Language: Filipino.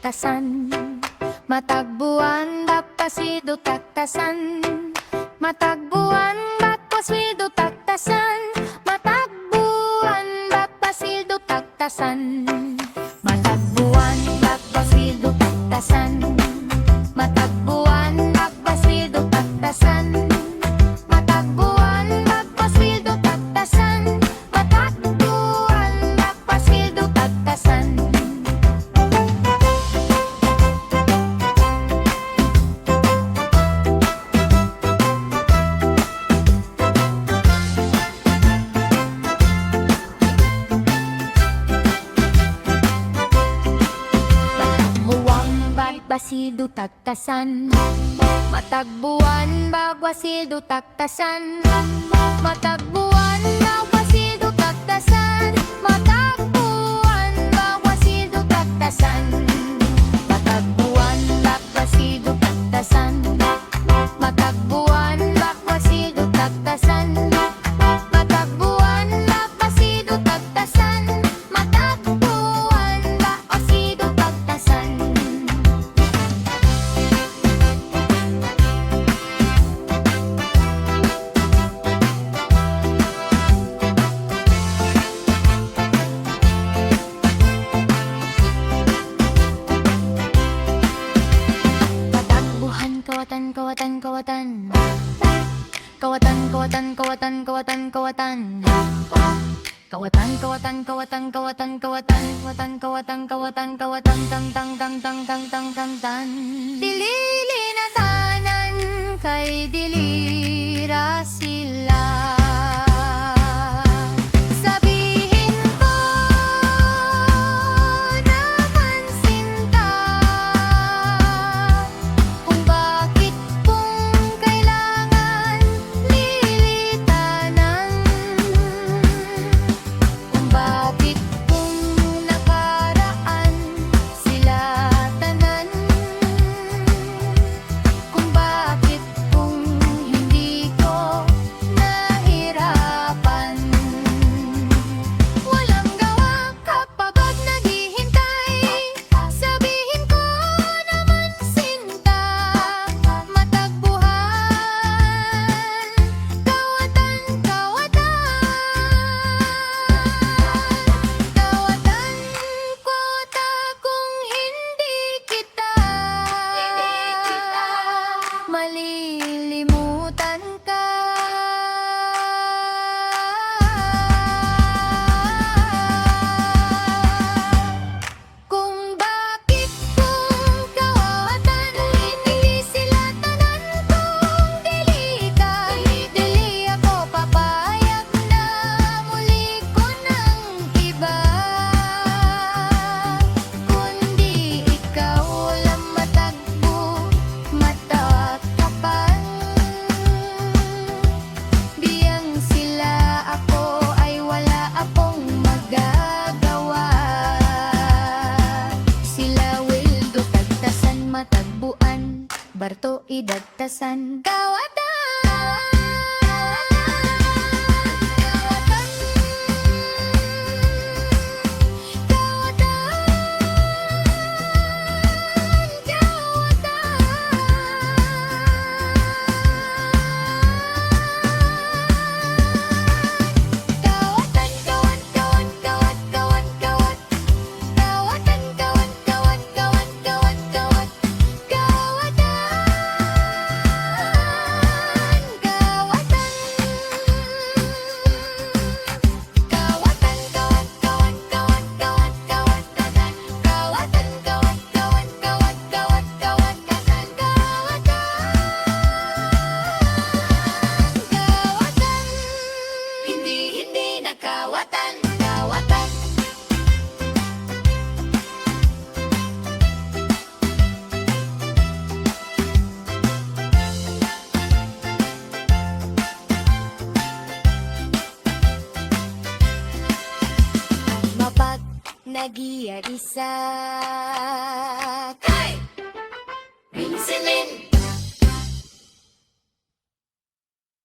taktasan. Matagbuan bakpasido taktasan. Matagbuan bakpasido taktasan. Matagbuan bakpasido taktasan. Matagbuan bakpasido taktasan. Matagbuan bakpasido taktasan. Matagbuan bakpasido taktasan. Matagbuan bakpasido taktasan. Basido taktasan. Matagbuan bagwasido taktasan. Matagbuan bagwasido taktasan. Matagbuan bagwasido taktasan. Matagbuan bagwasido taktasan. Matagbuan bagwasido taktasan. Matagbuan bagwasido taktasan. Matagbuan bagwasido taktasan. Kawatan, kawatan, kawatan. Kawatan, kawatan, kawatan, kawatan, kawatan. Kawatan, kawatan, kawatan, kawatan, kawatan, kawatan, kawatan, kawatan, kawatan, tang tang tang tang tang tang tang tan. Dilili na tanan kay dilira sila. Sabihin ko naman sinta kung bakit kung kailangan lilitanan, kung bakit kung nakaraan sila tanan, kung bakit kung hindi ko nahirapan. Walang gawa kapagod naghihintay. Sabihin ko naman sinta, matagbuhan, kawatan, kawatan. Kawatan, kwota kung hindi kita malilimutan ka. Kung bakit kung kawatan hindi sila tanan, kung dili ka, dili ako papayag na muli ko ng iba. Kundi ikaw lang matagbo, matakapan. Biyang sila ako ay wala akong magagawa. Sila wildo tagtasan, matagbuan, barto idagtasan. Kawatan, kawatan, kawatan, kawan, kawan, kawan, kawan, kawan. Kawatan, kawan, kawan, kawan, kawan, kawan. Kawatan, kawatan. Kawatan, kawan, kawan, kawan, kawan, kawan, kawan. Kawatan, kawan, kawan, kawan, kawan, kawan, kawan. Kawatan, hindi na kawatan, kawatan. Mapag nagiyari sa